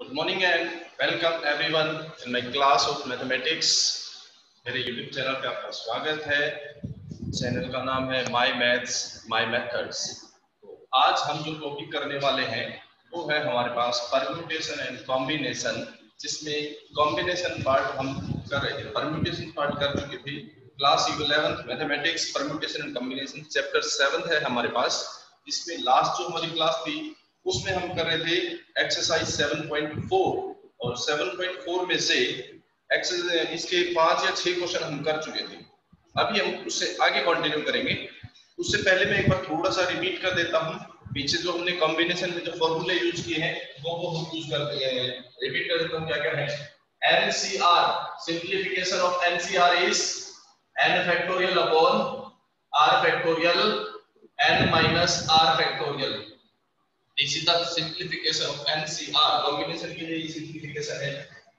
Good morning and welcome everyone in my class of mathematics. मेरे YouTube channel पे आपका स्वागत है। चैनल का नाम है My Maths My Methods। तो आज हम जो टॉपिक करने वाले हैं वो है हमारे पास परम्यूटेशन एंड कॉम्बिनेशन, जिसमें कॉम्बिनेशन पार्ट हम कर रहे थे। परम्यूटेशन पार्ट कर चुके थे। Class 11th mathematics permutation and combination chapter 7 है हमारे पास, जिसमें लास्ट जो हमारी क्लास थी उसमें हम कर रहे थे एक्सरसाइज 7.4 और 7.4 में से इसके 5 या 6 क्वेश्चन हम कर चुके थे। अभी हम उससे आगे कंटिन्यू करेंगे। उससे पहले मैं एक बार थोड़ा सा रिपीट कर देता हूँ। पीछे जो हमने कॉम्बिनेशन में जो फॉर्मूले यूज किए हैं वो हम यूज करते हैं। रिपीट कर देता हूँ क्या क्या है। NCR, simplification of NCR is n factorial upon r factorial n minus r factorial. This is the simplification of NCR। Combination के लिए सिंप्लीफिकेशन है।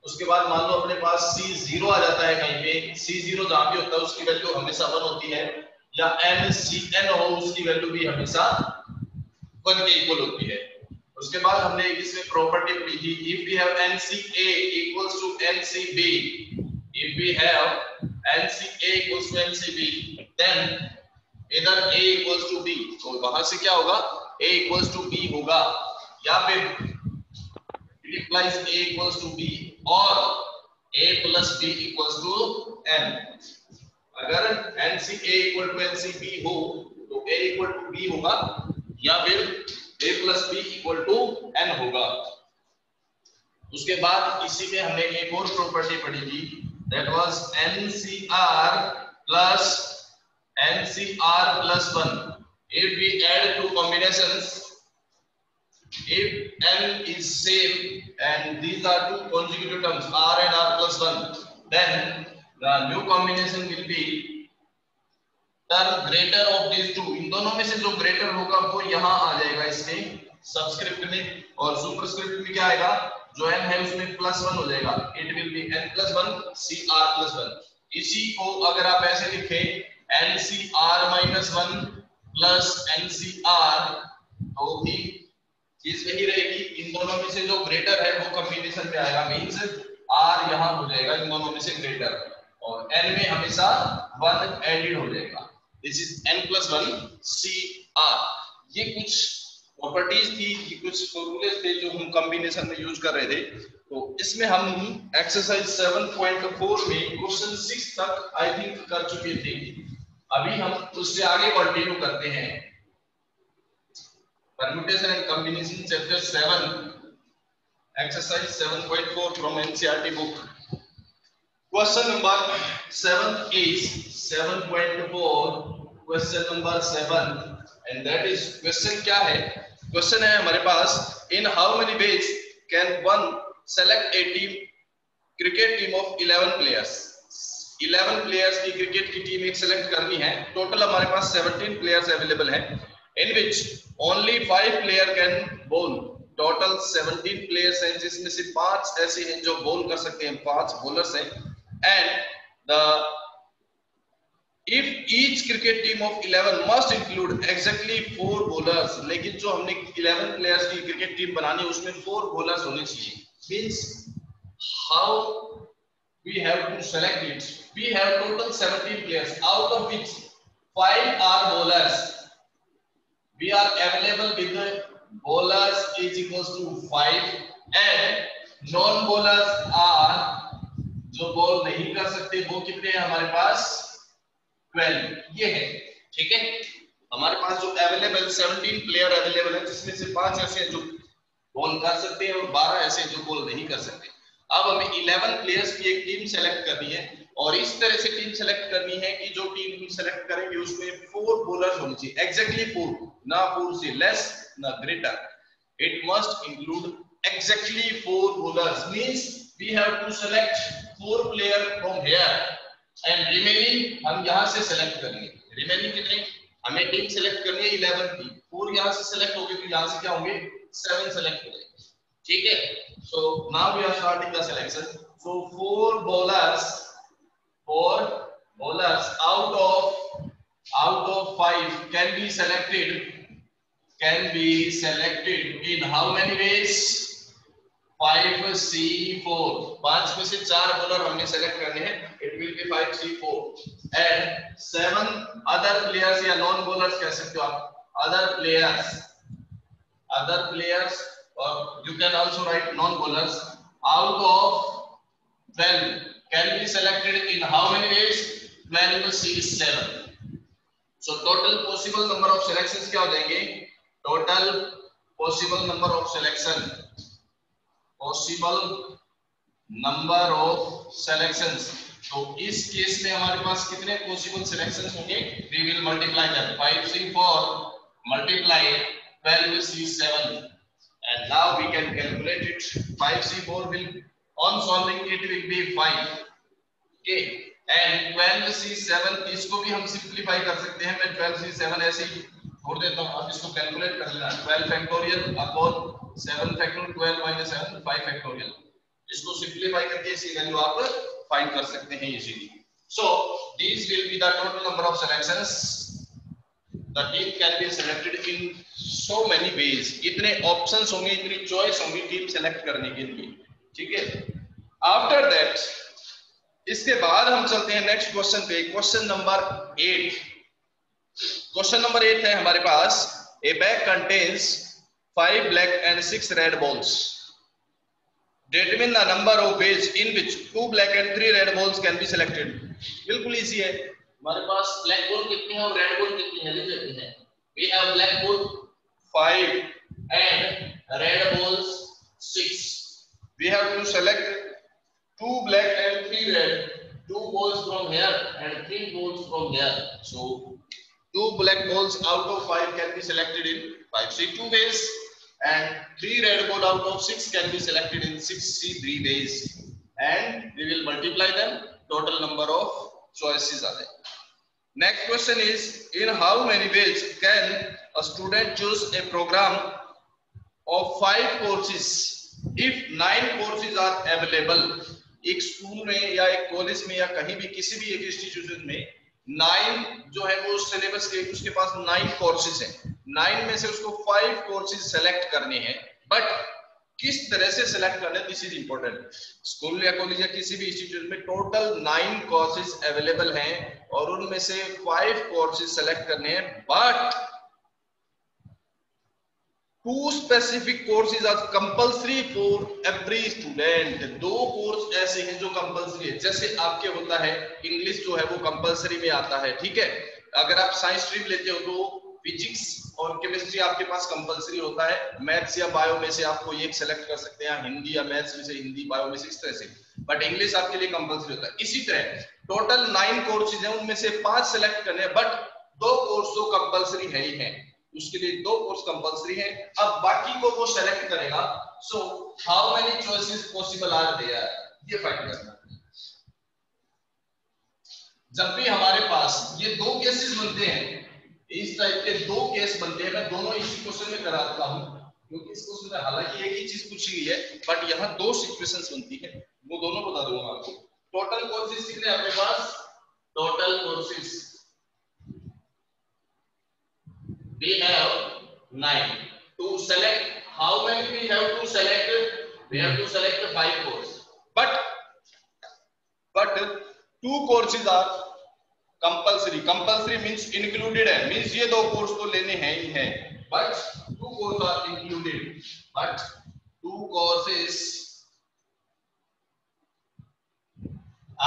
उसके बाद मान लो अपने पास C0 आ जाता है कहीं पे, C0 जहां भी होता है उसकी वैल्यू हमेशा 1 होती है, या NCN हो उसकी वैल्यू भी हमेशा 1 के इक्वल होती है। उसके बाद हमने इसमें प्रॉपर्टी पढ़ी थी, if we have NCA equals to NCB, if we have NCA equals to NCB, then either A equals to B, तो वहां से क्या होगा, A equals to B होगा, या फिर it implies A equals to B और A plus B equals to N। अगर NCA equal to NCB हो तो A equal to B होगा, या फिर A plus B equal to N होगा। उसके बाद इसी में हमने एक और प्रॉपर्टी पढ़ी थी, that was NCR plus 1। If we add two combinations, if n is same and these are two consecutive terms r and r plus 1, then the new combination will be the greater of these two। इन दोनों में से जो greater होगा वो यहाँ आ जाएगा इसके subscript में, और सुपरस्क्रिप्ट में क्या आएगा, जो n है उसमें +1 हो जाएगा। It will be n + 1 cr + 1। इसी को अगर आप ऐसे लिखें NCR-1 प्लस NCR, तो भी चीज वही रहेगी। इन दोनों में से जो ग्रेटर है वो कॉम्बिनेशन में आएगा, मींस R यहाँ हो जाएगा इन दोनों में से ग्रेटर, और N में हमेशा 1 एडेड हो जाएगा। This is n + 1 CR। ये कुछ प्रॉपर्टीज थी, ये कुछ फॉर्मूले थे जो हम कॉम्बिनेशन में यूज कर रहे थे। तो इसमें हम एक्सरसाइज 7.4 में क्वेश्चन 6 तक आई थिंक कर चुके थे। अभी हम उससे आगे कंटिन्यू करते हैं। Permutation and combination chapter 7 exercise 7.4 from NCERT book. Question number 7 is 7.4 question number 7, and that is, question क्या है, क्वेश्चन है हमारे पास, in how many ways can one select a team, cricket team of 11 players. 11 players की cricket की team एक select करनी है। टोटल हमारे पास 17 प्लेयर्स अवेलेबल हैं, in which only 5 player can ball. Total 17 players हैं जिसमें से 5 ऐसे हैं जो बॉल कर सकते हैं, 5 बॉलर्स हैं। And the if each cricket team of 11 must include exactly 4 bowlers. लेकिन जो हमने 11 प्लेयर्स की क्रिकेट टीम बनानी है उसमें 4 बॉलर्स होने चाहिए। Means how we have to select it, we have total 17 players, out of which 5 are bowlers. We are available with the bowlers is equals to 5 and non bowlers are, जो ball नहीं कर सकते वो कितने हैं हमारे पास, 12। ये है, ठीक है। हमारे पास जो अवेलेबल 17 प्लेयर अवेलेबल है, जिसमें से 5 ऐसे हैं जो बॉल कर सकते हैं और 12 ऐसे जो बॉल नहीं कर सकते। अब हमें 11 प्लेयर्स की एक टीम सेलेक्ट करनी है, और इस तरह से टीम सेलेक्ट करनी है कि जो टीम हम सेलेक्ट करेंगे उसमें 4 बॉलर्स होने चाहिए, एग्जैक्टली 4, ना 4 से लेस ना greater. It must include exactly 4 bowlers, means we have to select 4 player from here and remaining हम यहां से सेलेक्ट करेंगे। रिमेनिंग कितने, हमें टीम सेलेक्ट करनी है 11 की, 4 यहां से सेलेक्ट होंगे तो यहां से क्या होंगे, 7 सेलेक्ट हो जाएंगे, ठीक है। So now we are starting the selection. So 4 bowlers out of 5 can be selected in how many ways? 5C4, 5 में से 4 बॉलर हमने सेलेक्ट करने हैं, it will be 5C4 and 7 other players या नॉन बॉलर्स कह सकते हो आप, अदर प्लेयर्स और you can also right non bowlers out of 12 can be selected in how many ways? 12C7. So total possible number of selections क्या हो जाएंगे? Total possible number of selections. तो इस केस में हमारे पास कितने possible selections होंगे? We will multiply them. 5C4 multiply 12C7 and now we can calculate it. 5C4 will on solving it will be 5. Okay, and 12C7 इसको भी हम simplify कर सकते हैं. मैं 12C7 ऐसे ही छोड़ देता हूँ, आप इसको कैलकुलेट कर लेना. 12 factorial upon 7 factorial 12 minus 7 5 factorial. इसको सिंपलीफाई करके इसकी वैल्यू आप फाइंड कर सकते हैं easily. So these will be the total number of selections. The team can be selected in so many ways. इतने ऑप्शंस होंगे, इतनी चॉइस होंगी टीम सेलेक्ट करने के लिए. ठीक है. आफ्टर दैट इसके बाद हम चलते हैं नेक्स्ट क्वेश्चन पे. Question number 8. क्वेश्चन नंबर 8 है हमारे पास. A bag contains 5 black and 6 red balls. Determine the number of ways in which 2 black and 3 red balls can be selected. बिल्कुल इजी है. हमारे पास ब्लैक बॉल कितनी है और रेड बॉल कितनी है, लिख लेते हैं. We have black ball 5 and red balls 6. We have to select 2 black and 3 red, 2 balls from here and 3 balls from here. So 2 black balls out of 5 can be selected in 5C2 ways and 3 red ball out of 6 can be selected in 6C3 ways, and we will multiply them. Total number of choices are there. Next question is, in how many ways can a student choose a program of 5 courses if 9 courses are available? एक school में या एक college में या कहीं भी किसी भी एक इंस्टीट्यूशन में 9 जो है वो सिलेबस के उसके पास 9 कोर्सेज हैं. 9 में से उसको 5 कोर्सेज सेलेक्ट करने हैं. बट किस तरह से सेलेक्ट करने, दिस इज इंपॉर्टेंट. स्कूल या कॉलेज या किसी भी इंस्टीट्यूट में टोटल 9 कोर्सेज अवेलेबल हैं और उनमें से 5 कोर्सेज सेलेक्ट करने हैं. But 2 specific courses are compulsory for every student. 2 course ऐसे हैं जो कंपलसरी है. जैसे आपके होता है इंग्लिश जो है वो कंपलसरी में आता है. ठीक है. अगर आप साइंस स्ट्रीम लेते हो तो फिजिक्स और केमिस्ट्री आपके पास कंपलसरी होता है. मैथ्स या बायो में से आप कोई एक सेलेक्ट कर सकते हैं, हिंदी या मैथ्स में से हिंदी, बायो में से इस तरह से. बट इंग्लिश आपके लिए कंपलसरी होता है. इसी तरह टोटल 9 कोर्सेज हैं, उनमें से 5 सेलेक्ट करने हैं. बट 2 कोर्स तो कंपलसरी है ही है, उसके लिए 2 कोर्स कंपलसरी है. अब बाकी को वो सेलेक्ट करेगा. So how many choices possible are there, ये फाइंड करना. जब भी हमारे पास ये 2 केसेस बनते हैं, इस टाइप के 2 केस बनते हैं, मैं दोनों इसी क्वेश्चन में कराता हूं क्योंकि इस क्वेश्चन में हालांकि एक ही चीज पूछी गई है बट यहाँ 2 सिचुएशंस बनती है, वो दोनों बता दूंगा आपको. टोटल कोर्सेज कितने अपने पास? Total courses we have 9. To select, how many we have to select? We have to select 5 courses. But 2 courses are compulsory. Compulsory means included है, means ये 2 कोर्स तो लेने हैं ही हैं. But 2 courses are included. But 2 courses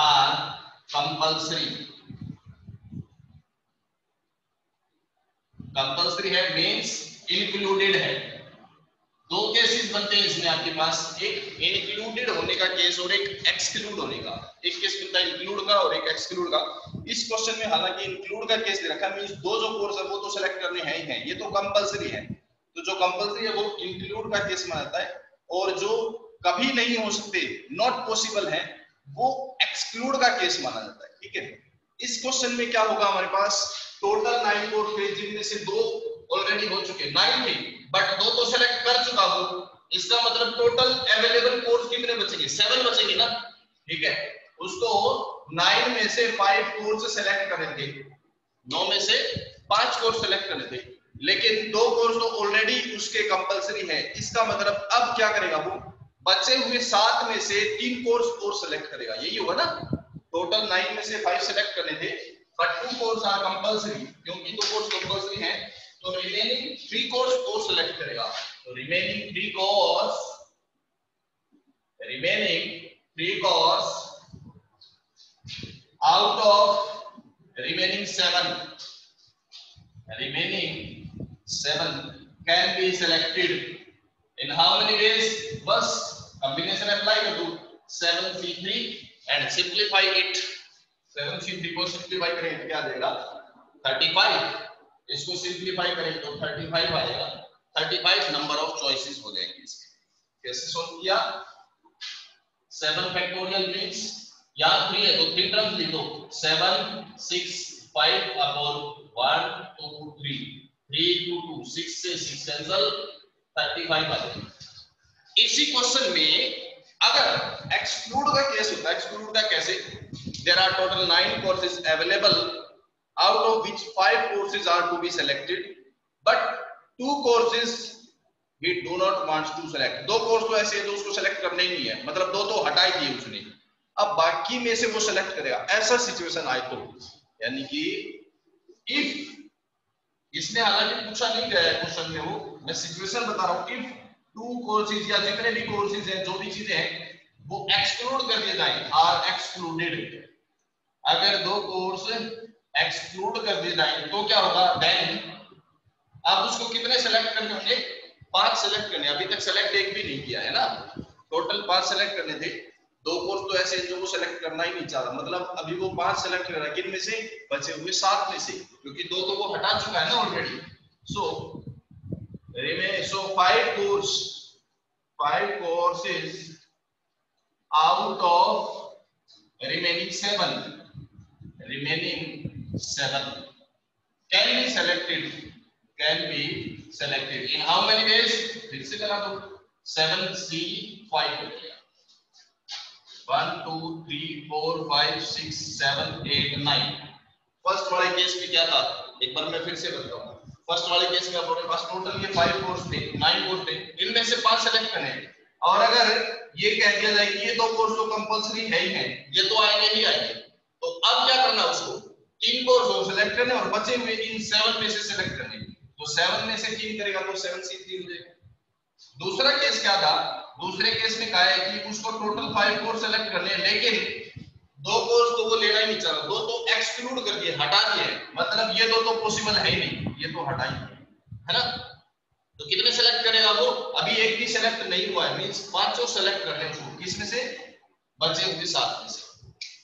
are compulsory. Compulsory है means included है. 2 cases बनते हैं इसमें आपके पास, एक इंक्लूडेड होने का केस और एक एक्सक्लूड होने का. एक केस बनता है इंक्लूड का और एक एक्सक्लूड का. इस क्वेश्चन में हालांकि इंक्लूड का केस दे रखा है, मींस 2 जो कोर्स है वो तो सेलेक्ट करने हैं ही हैं, ये तो कंपल्सरी है. तो जो कंपल्सरी है वो इंक्लूड का केस माना जाता है और जो कभी नहीं हो सकते, नॉट पॉसिबल है, वो एक्सक्लूड का केस माना जाता है. ठीक है. इस क्वेश्चन में क्या होगा हमारे पास? टोटल 9 कोर्स थे जिनमें से 2 ऑलरेडी हो चुके, 9 नहीं बट 2 तो सेलेक्ट कर चुका हूं. इसका मतलब टोटल अवेलेबल कोर्स कितने बचेंगे? 7 बचेंगे ना. ठीक है. उसको 9 में से 5 कोर्स सेलेक्ट करने थे, 9 में से 5 कोर्स सेलेक्ट करने थे, लेकिन 2 कोर्स तो ऑलरेडी उसके कंपलसरी है. इसका मतलब अब क्या करेगा वो? बचे हुए 7 में से 3 कोर्स और सेलेक्ट करेगा, यही होगा ना। टोटल 9 में से 5 सेलेक्ट करने थे, बट 2 कोर्स आर कंपलसरी, क्योंकि 2 कोर्स कंपलसरी हैं, तो रिमेनिंग 3 कोर्स और सेलेक्ट करेगा। तो remaining 3 course out of remaining 7 can be selected in how many ways? बस combination apply कर दो 7C3 and simplify it। 7C3 को simplify करें तो क्या आ जाएगा 35, इसको simplify करें तो 35 आएगा। 35 नंबर ऑफ चॉइसेस हो जाएंगे इसके। कैसे सोल्व किया? 7 फैक्टोरियल मींस यहाँ 3 है तो 3 टर्म्स लिखो, 7 6 5 अपॉन 1 2 3 3 2 2 6 से 6 कैंसिल 35 आ जाएगा। इसी क्वेश्चन में अगर एक्सक्लूड का केस होता है, एक्सक्लूड का कैसे? There are total 9 courses available, out of which 5 courses are to be selected, but 2 courses we do not want to select। 2 course तो ऐसे है जो उसको सेलेक्ट करने ही नहीं है, मतलब 2 तो हटा ही दिए उसने, अब बाकी में से वो सेलेक्ट करेगा। ऐसा सिचुएशन आए तो, यानी कि इफ इसने हालांकि पूछा नहीं गया है क्वेश्चन में, वो मैं सिचुएशन बता रहा हूं, इफ 2 कोर्सेज या जितने भी कोर्सेज हैं, जो भी चीजें हैं वो एक्सक्लूड कर दिए जाए, आर एक्सक्लूडेड। अगर 2 कोर्स एक्सक्लूड कर दिए जाए तो क्या होगा? देन अब उसको कितने सेलेक्ट करने होंगे? 5 सेलेक्ट करने, अभी तक सेलेक्ट एक भी नहीं किया है ना, टोटल 5 सेलेक्ट करने थे। 2 कोर्स तो ऐसे हैं जो वो सेलेक्ट करना ही नहीं चाह रहा, मतलब अभी वो 5 सेलेक्ट कर रहा है, किन में से? बचे हुए 7 में से, क्योंकि 2 तो वो हटा चुका है ना already. So 5 courses out of remaining 7 can be selected in how many ways? फिर से करा दो, 7C5 हो गया, 1 2 3 4 5 6 7 8 9। फर्स्ट वाले केस में क्या था, एक बार मैं फिर से बताऊंगा। फर्स्ट वाले केस में अपने पास टोटल ये 5 कोर्स थे, 9 कोर्स थे, इनमें से 5 सेलेक्ट करने, और अगर ये कह दिया जाए कि ये 2 कोर्स तो कंपलसरी है ही है, ये तो आएंगे ही आएंगे, तो अब क्या करना, उसको 3 कोर्स और सेलेक्ट करने और बचे हुए इन 7 में से सेलेक्ट करने। तो 7 में से 3 करेगा तो 7C3 हो जाएगा। दूसरा केस क्या था? दूसरे केस में कहा है कि उसको टोटल 5 कोर्स सेलेक्ट करने, लेकिन 2 कोर्स तो वो लेना ही नहीं चाह रहा, 2 तो एक्सक्लूड कर दिए, हटा दिए, मतलब ये 2 तो पॉसिबल है ही नहीं, ये तो हटा ही है ना। तो कितने सेलेक्ट करेगा वो? अभी एक भी सेलेक्ट नहीं हुआ है, मींस 5 सेलेक्ट करने उसको, किस में से? बचे हुए 7 में से।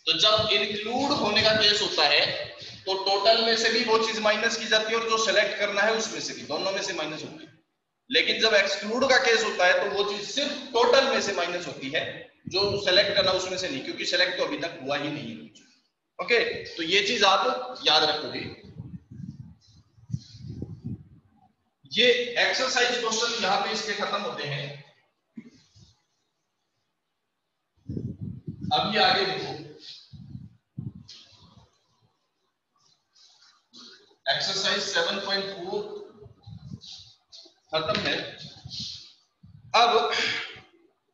तो जब इंक्लूड होने का केस होता है तो टोटल में से भी वो चीज माइनस की जाती है और जो सेलेक्ट करना है उसमें से भी, दोनों में से माइनस होती है। लेकिन जब एक्सक्लूड का केस होता है तो वो चीज सिर्फ टोटल में से माइनस होती है, जो सेलेक्ट करना उसमें से नहीं, क्योंकि सेलेक्ट तो अभी तक हुआ ही नहीं है। ओके, तो ये चीज आप याद रखोगे। ये एक्सरसाइज क्वेश्चन यहाँ पे इसके खत्म होते हैं। अब ये आगे देखो, एक्सरसाइज 7.4 खत्म है। अब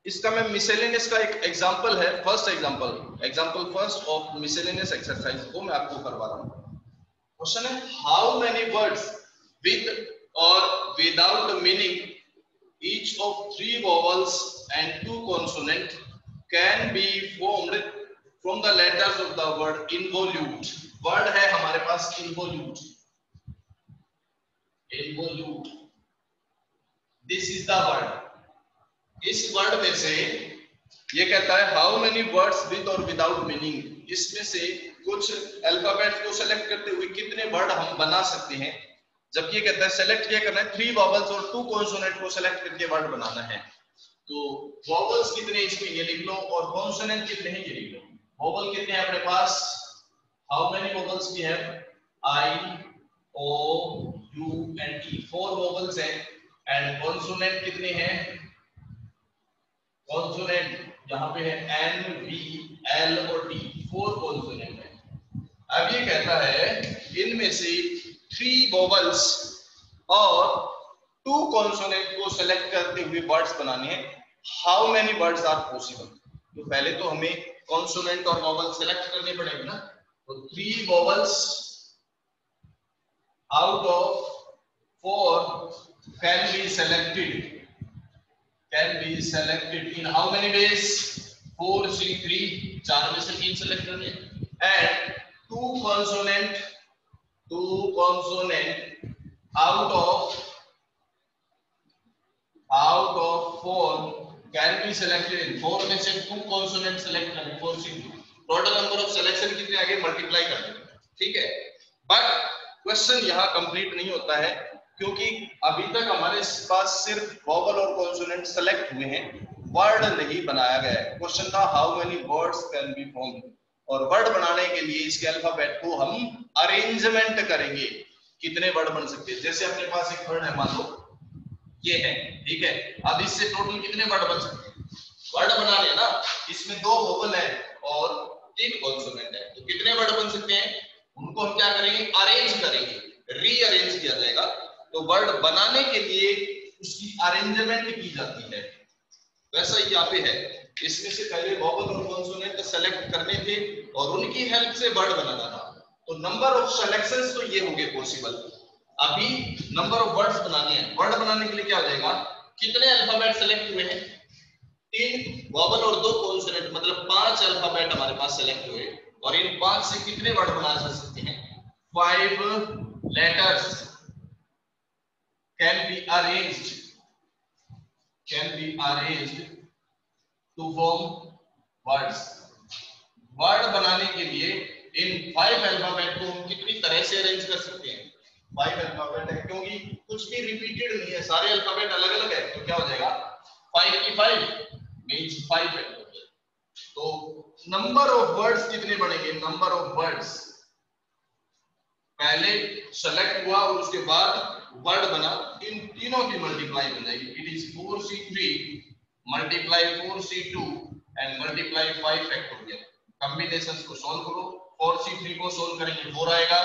इसका मैं मिसेलेनियस का एक एग्जांपल है, first example first of miscellaneous exercise वो मैं आपको करवा रहा हूं। क्वेश्चन है, हाउ मेनी वर्ड्स विद और without meaning each of 3 vowels and 2 consonant can be formed from the letters of the word involute. Word है हमारे पास involute, this is the word. इस वर्ड में से ये कहता है हाउ मेनी वर्ड्स विद और विदाउट मीनिंग, इसमें से कुछ अल्फाबेट को सेलेक्ट करते हुए कितने वर्ड हम बना सकते हैं। जबकि ये कहता है सेलेक्ट क्या करना है, 3 वोवेल्स और 2 कॉन्सोनेंट को सेलेक्ट करके वर्ड बनाना है। तो वोवेल्स कितने इसमें ये लिख लो और कॉन्सोनेंट कितने हैं ये लिख लो। वोवेल कितने हैं अपने पास, how many vowels we have, I O U and T, 4 vowels हैं। एंड कॉन्सोनेंट कितने हैं, कॉन्सोनेंट यहाँ पे है एन वी एल और टी, 4 कॉन्सोनेंट है। अब ये कहता है इनमें से 3 वोवेल्स और 2 कॉन्सोनेंट को सेलेक्ट करते हुए वर्ड्स बनाने हैं। How many words are possible. तो पहले तो हमें कॉन्सोनेंट और वोवल सेलेक्ट करने पड़ेंगे ना। तो 3 vowels out of 4 can be selected in how many ways? 4 3 3, 4 में से 3 सेलेक्ट करने, and 2 consonant out of 4 can be selected in 4 में से 2 consonant सेलेक्ट करने, 4 3 टोटल नंबर ऑफ सिलेक्शन कितने आगे मल्टीप्लाई कर देंगे, ठीक है। बट क्वेश्चन यहाँ कंप्लीट नहीं होता है, क्योंकि अभी तक हमारे पास सिर्फ वोवल और कॉन्सोनेंट सेलेक्ट हुए हैं, वर्ड नहीं बनाया गया है। क्वेश्चन था how many words can be formed, और वर्ड बनाने के लिए इसके अल्फाबेट को हम अरेंजमेंट करेंगे, कितने वर्ड बन सकते हैं। जैसे अपने पास एक वर्ड है, मान लो ये है, ठीक है। अब इससे टोटल कितने वर्ड बन सकते हैं, वर्ड बना लिया ना, इसमें 2 वोवल है और 3 कॉन्सोनेंट है, तो कितने वर्ड बन सकते हैं, उनको हम क्या करेंगे, अरेंज करेंगे, रीअरेंज किया जाएगा। तो वर्ड बनाने के लिए उसकी अरेंजमेंट की जाती है, वैसा ही यहाँ पे है। इसमें से पहले वोवल और कॉन्सोनेंट सेलेक्ट करने थे और उनकी हेल्प से वर्ड बनाना था। तो नंबर ऑफ सिलेक्शंस तो ये होंगे पॉसिबल। अभी नंबर ऑफ वर्ड्स बनाने हैं, वर्ड बनाने के लिए क्या हो जाएगा, कितने अल्फाबेट सेलेक्ट हुए हैं, 3 वोवल और 2 कॉन्सोनेंट, मतलब 5 अल्फाबेट हमारे पास सेलेक्ट हुए, और इन 5 से कितने वर्ड बनाए जा सकते हैं, 5 letters can be arranged to form words। Word बनाने के लिए इन 5 अल्फाबेट को हम कितनी तरह से अरेंज कर सकते हैं, 5 अल्फाबेट है, क्योंकि कुछ भी रिपीटेड नहीं है, सारे अल्फाबेट अलग अलग है, तो क्या हो जाएगा 5 की 5 मींस 5 फैक्टोरियल। तो नंबर ऑफ वर्ड्स कितने बनेंगे, नंबर ऑफ वर्ड्स पहले सेलेक्ट हुआ और उसके बाद वर्ड बना, इन तीनों की मल्टीप्लाई हो जाएगी। It is 4c3 multiply 4c2 and multiply 5 factorial. Combinations को सॉल्व करो, 4c3 को सॉल्व करेंगे 4 आएगा,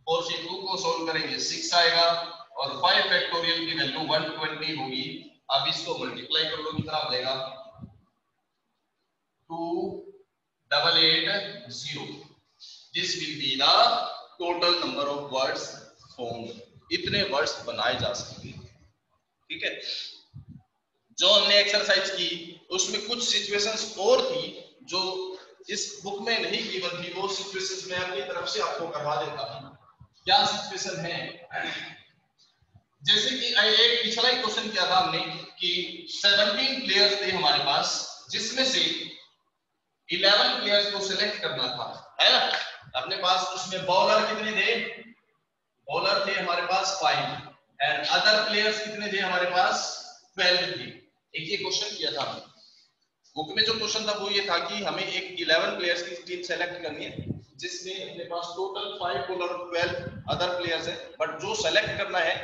4c2 को सॉल्व करेंगे 6 आएगा, और 5 फैक्टोरियल की वैल्यू 120 होगी। अब इसको मल्टीप्लाई कर लो, कितना हो जाएगा 2880। This will be the total number of words formed. इतने वर्ड्स बनाए जा सकते हैं, ठीक है। जो हमने एक्सरसाइज की उसमें कुछ सिचुएशंस और थी जो इस बुक में नहीं गिवन थी, वो सिचुएशंस मैं अपनी तरफ से आपको करवा देता हूं। क्या सिचुएशन है, जैसे कि एक पिछला ही क्वेश्चन किया था हमने कि 17 प्लेयर्स थे हमारे पास, जिसमें से 11 प्लेयर्स को सिलेक्ट करना था, है ना। अपने पास उसमें बॉलर कितने थे, बॉलर थे हमारे पास 5 एंड अदर प्लेयर्स कितने थे हमारे पास 12 थे। एक ये क्वेश्चन किया था हमने बुक में। जो क्वेश्चन था वो ये था कि हमें एक 11 प्लेयर्स की टीम सेलेक्ट करनी है, जिसमें अपने पास टोटल 5 बॉलर और 12 अदर प्लेयर्स है, बट जो सेलेक्ट करना है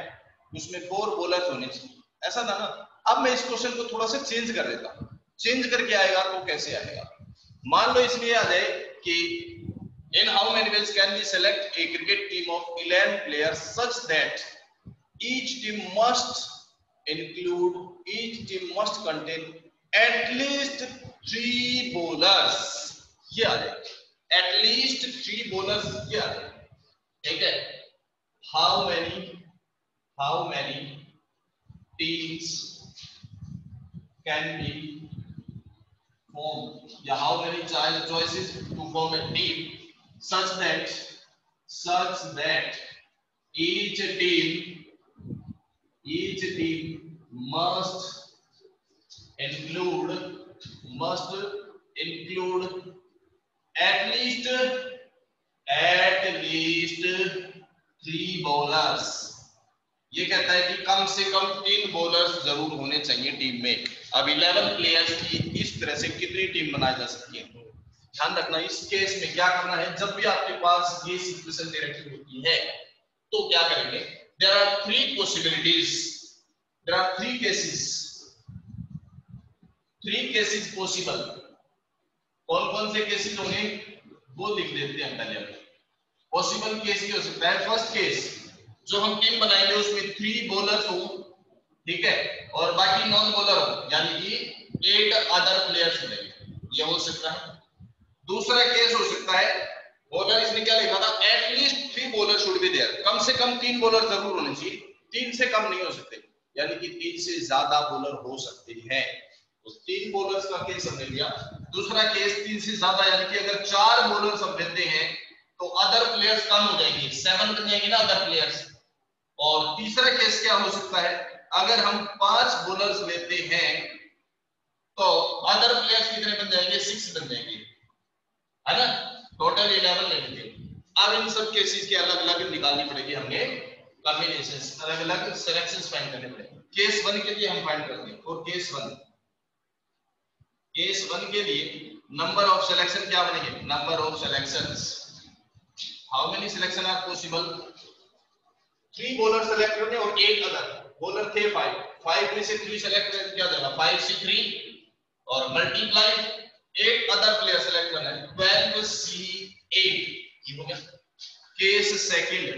उसमें 4 बॉलर्स होने चाहिए, ऐसा था ना। अब मैं इस क्वेश्चन को थोड़ा सा चेंज कर देता हूं, चेंज करके आएगा तो कैसे आएगा, मान लो इसमें आ जाए कि in how many ways can we select a cricket team of 11 players such that each team must contain at least 3 bowlers। ये आ जाए at least 3 bowlers, ये आ जाए, ठीक है। how many teams can be formed, या how many choices to form a team such that each team must include at least 3 bowlers। ये कहता है कि कम से कम 3 बॉलर्स जरूर होने चाहिए टीम में। अब 11 प्लेयर्स की इस तरह से कितनी टीम बनाई जा सकती है, ध्यान रखना। इस केस में क्या करना है, जब भी आपके पास ये सिचुएशन डायरेक्टली होती है तो क्या करेंगे, there are 3 possibilities, there are 3 cases possible. कौन कौन से केसेस होंगे वो लिख लेते हैं पहले। पॉसिबल केस ये हो सकता है, फर्स्ट केस जो हम टीम बनाएंगे उसमें 3 बॉलर्स हो, ठीक है, और बाकी नॉन बॉलर हो, यानी 8 अदर प्लेयर्स मिलेंगे, ये हो सकता है। दूसरा केस हो सकता है, बॉलर इसने क्या लिखा था, at least 3 bowler should be there, कम से कम 3 बॉलर जरूर होने चाहिए, 3 से कम नहीं हो सकते, यानी कि 3 से ज्यादा बॉलर हो सकते हैं। तो 3 बॉलर्स का केस हमने लिया। दूसरा केस 3 से ज्यादा, यानी कि अगर 4 बॉलर्स हम लेते हैं तो अदर प्लेयर्स कम हो जाएंगे, 7 बन जाएंगे ना अदर प्लेयर्स। और तीसरा केस क्या हो सकता है, अगर हम 5 बॉलर्स लेते हैं तो अदर प्लेयर्स कितने बन जाएंगे, 6 बन जाएंगे, है ना, टोटल 11 लेंगे। अब इन सब केसेस के अलग अलग निकालनी पड़ेगी हमें, कॉम्बिनेशंस, अलग अलग सिलेक्शंस फाइंड करने पड़ेंगे। केस 1 के लिए हम फाइंड करते हैं, और केस 1 के लिए नंबर ऑफ सिलेक्शन क्या बनेंगे, number of selections, how many selection are possible, 3 bowler select करने और 8 अदर, बॉलर थे 5 में से 3 सेलेक्ट करने क्या देगा, 5 से 3 और मल्टीप्लाई 8 अदर प्लेयर सेलेक्ट करना है, 12 C 8, ये हो गया केस सेकंड।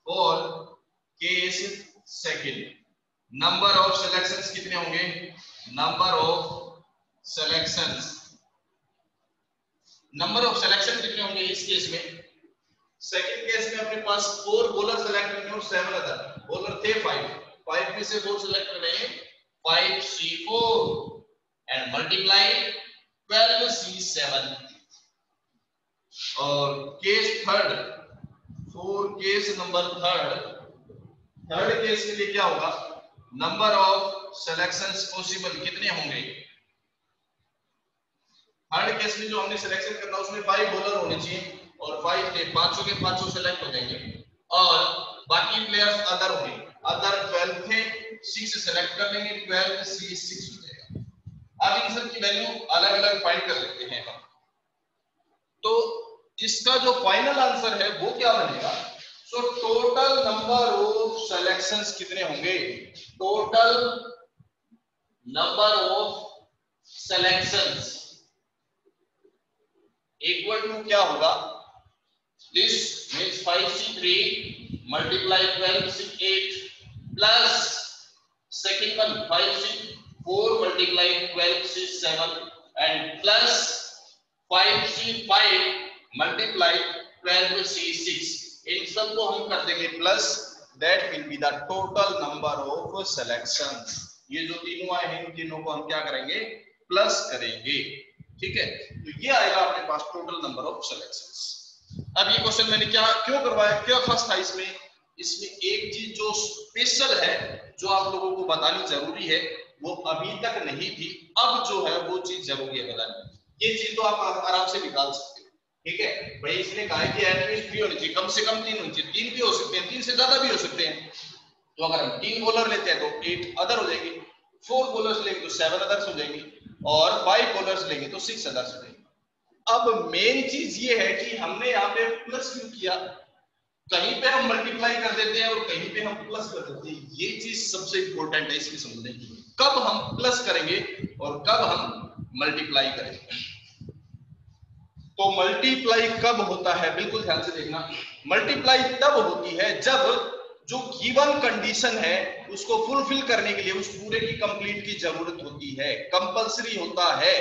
और case second number of selections कितने होंगे, नंबर ऑफ सिलेक्शंस कितने होंगे इस केस में, सेकंड केस में अपने पास 4 बॉलर सेलेक्ट करने और 7 अदर, बॉलर थे 5 में से 4 सेलेक्ट करने हैं, 5 C 4 एंड मल्टीप्लाई 12 C 7। और case third, case number third case के लिए क्या होगा, नंबर ऑफ सिलेक्शंस पॉसिबल कितने होंगे, थर्ड केस में जो हमने सिलेक्शन करना उसमें 5 बॉलर होने चाहिए और 5 थे, 5 के 5 सेलेक्ट हो जाएंगे और बाकी प्लेयर्स अदर होंगे, अदर 12 थे, 6 सेलेक्ट कर लेंगे, 12 C 6 हो जाएगा। अब इन सब की वैल्यू अलग अलग फाइंड कर लेते हैं हम। तो इसका जो फाइनल आंसर है वो क्या बनेगा, so total number of selections कितने होंगे, total number of selections equal to क्या होगा, this means 5 C 3 multiply 12 C 8 plus second one 5 C 4 multiply 12 C 7 and plus 5 C 5 multiply 12 C 6, इन सब को हम कर देंगे plus, that will be the total number of selections. ये जो तीनों आए हैं इन तीनों को हम क्या करेंगे, प्लस करेंगे, ठीक है। तो ये आएगा अपने पास टोटल नंबर ऑफ सिलेक्शंस। अब ये क्वेश्चन मैंने क्यों करवाया, क्या खास था इसमें एक चीज जो स्पेशल है जो आप लोगों को बतानी जरूरी है, वो अभी तक नहीं थी, अब जो है वो चीज जरूरी है बतानी। ये चीज तो आप आराम से निकाल सकते हो, ठीक है भाई। इसने कहा है कि एटलीस्ट 3 होनी चाहिए, कम से कम 3 होनी चाहिए, 3 भी हो सकते हैं, 3 से ज्यादा भी हो सकते हैं। तो अगर हम 3 बॉलर लेते हैं तो 8 अदर हो जाएंगे, 4 बॉलर्स लेंगे तो 7 अदर्स हो जाएंगे और 5 बॉलर्स लेंगे तो 6 अदर्स हो जाएंगे। अब मेन चीज ये है कि हमने यहाँ पे प्लस क्यों किया, कहीं पे हम मल्टीप्लाई कर देते हैं और कहीं पे हम प्लस कर देते हैं, ये चीज सबसे इंपॉर्टेंट है इसकी समझने की, कब हम प्लस करेंगे और कब हम मल्टीप्लाई करेंगे। तो मल्टीप्लाई कब होता है, बिल्कुल ध्यान से देखना, मल्टीप्लाई तब होती है जब जो गिवन कंडीशन है उसको फुलफिल करने के लिए उस पूरे की कंप्लीट की जरूरत होती है, कंपलसरी होता है,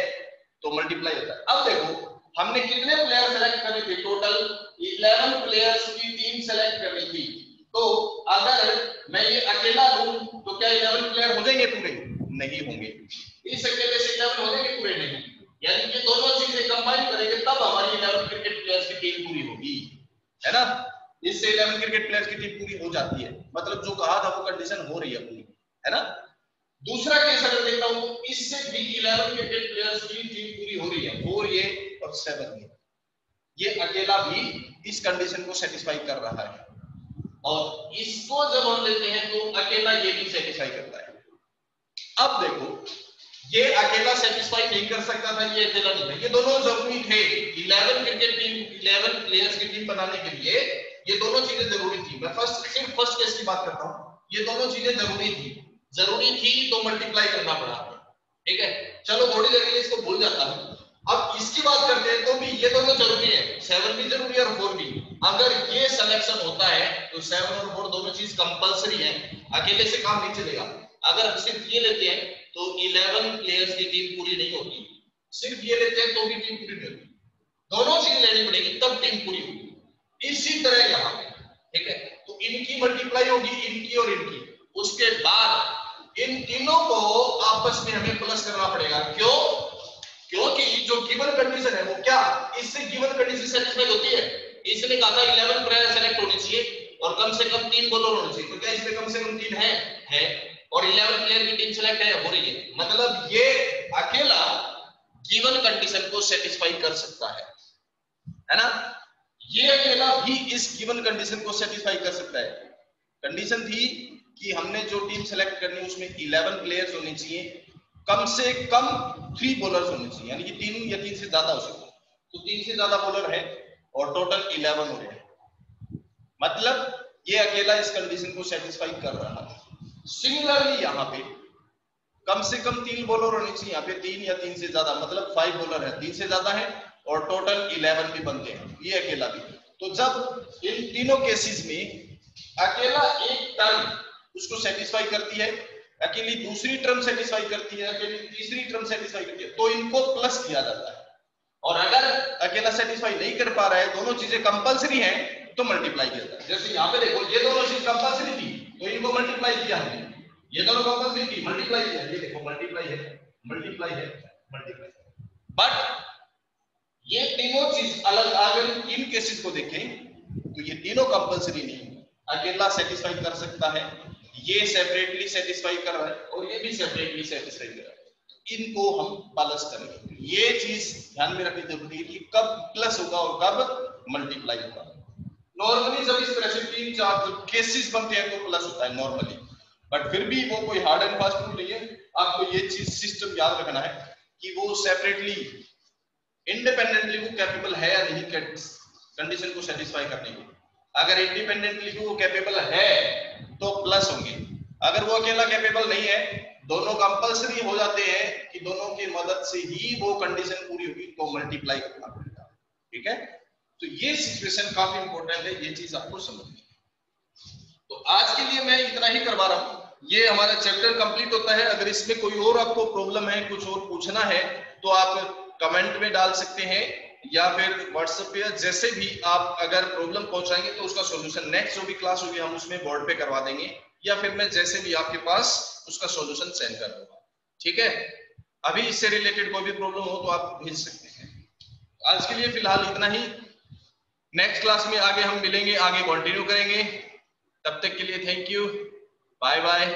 तो मल्टीप्लाई होता है। अब देखो हमने कितने प्लेयर सेलेक्ट करे थे, टोटल 11 प्लेयर्स की टीम सेलेक्ट करनी थी। तो अगर मैं ये अकेला लूं तो क्या 11 प्लेयर हो जाएंगे पूरे, नहीं होंगे, इस अकेले से 11 हो जाएंगे पूरे, नहीं, यानी कि दोनों चीजें कंबाइन करेंगे तब हमारी 11 क्रिकेट प्लेयर्स की टीम पूरी होगी, है ना। इससे 11 क्रिकेट प्लेयर्स की टीम पूरी हो जाती है, मतलब जो कहा था वो कंडीशन हो रही है पूरी, है ना। दूसरा केस अगर देखता हूं तो इससे भी 11 क्रिकेट प्लेयर्स की टीम पूरी हो रही है, 4 ये और 7 ये अकेला भी इस कंडीशन को सेटिस्फाई कर रहा है, और इसको जब हम लेते हैं तो अकेला ये भी सेटिस्फाई करता है। अब देखो ये अकेला सेटिस्फाई नहीं कर सकता था, ये अकेला नहीं था, ये दोनों जरूरी थे। 11 क्रिकेट टीम, 11 प्लेयर्स की टीम बनाने के लिए ये दोनों चीजें जरूरी थी। मैं सिर्फ फर्स्ट केस की बात करता हूं, ये दोनों चीजें जरूरी थी तो मल्टीप्लाई करना पड़ा, ठीक है। चलो थोड़ी देर के लिए इसको भूल जाता हूं। अब इसकी बात करते हैं तो भी ये दोनों जरूरी है, 7 भी जरूरी है और 4 भी। अगर ये सिलेक्शन होता है तो 7 और 4 दोनों चीज कंपलसरी है, अकेले से काम नहीं चलेगा। अगर हम सिर्फ ये लेते हैं तो 11 प्लेयर्स की टीम पूरी नहीं होती, सिर्फ ये लेते हैं तो भी टीम पूरी नहीं होती, दोनों चीजें लेनी पड़ेगी तब टीम पूरी होगी। इसी तरह यहाँ पे, ठीक है, तो इनकी मल्टीप्लाई होगी इनकी और इनकी, उसके बाद इन तीनों को आपस में हमें प्लस करना पड़ेगा। क्यों? क्योंकि जो गिवन कंडीशन है वो क्या, इससे गिवन कंडीशन सेटिस्फाई होती है। इसने कहा था 11 प्लेयर सेलेक्ट होने चाहिए और कम से कम 3 बॉलर होने चाहिए, तो क्या इसमें कम से कम 3 है और 11 प्लेयर की टीम सेलेक्ट हो रही है, मतलब ये अकेला गिवन कंडीशन को सेटिस्फाई कर सकता है ना, ये अकेला भी इस गिवन कंडीशन को सेटिस्फाई कर सकता है। कंडीशन थी कि हमने जो टीम सेलेक्ट करनी है उसमें 11 प्लेयर्स होने चाहिए, कम से कम 3 बॉलर्स होने चाहिए, यानी कि 3 या 3 से ज्यादा हो सकते हैं, तो 3 से ज्यादा बॉलर है और टोटल 11 हो गए, मतलब ये अकेला इस कंडीशन को सेटिस्फाई कर रहा है। सिमिलरली यहाँ पे कम से कम 3 बॉलर होने चाहिए, यहाँ पे 3 या 3 से ज्यादा, मतलब 5 बॉलर है, 3 से ज्यादा है और टोटल 11 भी बनते हैं, ये अकेला भी। तो जब इन तीनों केसेस में अकेला एक टर्म उसको सेटिस्फाई करती है, अकेली दूसरी टर्म सेटिस्फाई करती है, अकेली तीसरी टर्म सेटिस्फाई करती है, तो इनको प्लस किया जाता है। और अगर अकेला सेटिस्फाई नहीं कर पा रहा है, दोनों चीजें कंपलसरी हैं, तो मल्टीप्लाई किया जाता है। जैसे यहाँ पे देखो, ये दोनों चीज कंपलसरी थी तो इनको मल्टीप्लाई किया हमने, ये दोनों कंपलसरी थी मल्टीप्लाई किया, ये देखो मल्टीप्लाई है मल्टीप्लाई है मल्टीप्लाई। बट ये तीनों चीज अलग, अगर इन केसेस को देखें तो ये तीनों कंपलसरी नहीं, अकेला सेटिस्फाई कर सकता है, ये सेपरेटली सेटिस्फाई कर रहा है और ये भी सेपरेटली सेटिस्फाई कर रहा है, इनको हम प्लस करेंगे। ये चीज ध्यान में रखनी जरूरी है कि कब प्लस होगा और कब मल्टीप्लाई होगा। नॉर्मली जब इस तरह से 3-4 केसेस बनते हैं तो प्लस होता है नॉर्मली, बट फिर भी वो कोई हार्ड एंड फास्ट रूल नहीं है। आपको ये चीज सिस्टम याद रखना है कि वो सेपरेटली इंडिपेंडेंटली वो कैपेबल है या नहीं कंडीशन को सेटिस्फाई करने की। अगर इंडिपेंडेंटली वो कैपेबल है तो प्लस होंगे, अगर वो अकेला कैपेबल नहीं है, दोनों कंपलसरी हो जाते हैं कि दोनों की मदद से ही वो कंडीशन पूरी होगी, तो मल्टीप्लाई करना पड़ेगा। ठीक है, तो ये सिचुएशन काफी इंपॉर्टेंट है, ये चीज आपको समझनी है। तो आज के लिए मैं इतना ही करवा रहा हूँ, ये हमारा चैप्टर कंप्लीट होता है। अगर इसमें कोई और आपको प्रॉब्लम है, कुछ और पूछना है, तो आप कमेंट में डाल सकते हैं या फिर व्हाट्सएप पे, जैसे भी आप अगर प्रॉब्लम पहुंचाएंगे तो उसका सॉल्यूशन नेक्स्ट जो भी क्लास होगी हम उसमें बोर्ड पे करवा देंगे, या फिर मैं जैसे भी आपके पास उसका सॉल्यूशन सेंड कर दूंगा। ठीक है, अभी इससे रिलेटेड कोई भी प्रॉब्लम हो तो आप भेज सकते हैं। आज के लिए फिलहाल इतना ही, नेक्स्ट क्लास में आगे हम मिलेंगे, आगे कंटिन्यू करेंगे। तब तक के लिए थैंक यू, बाय बाय।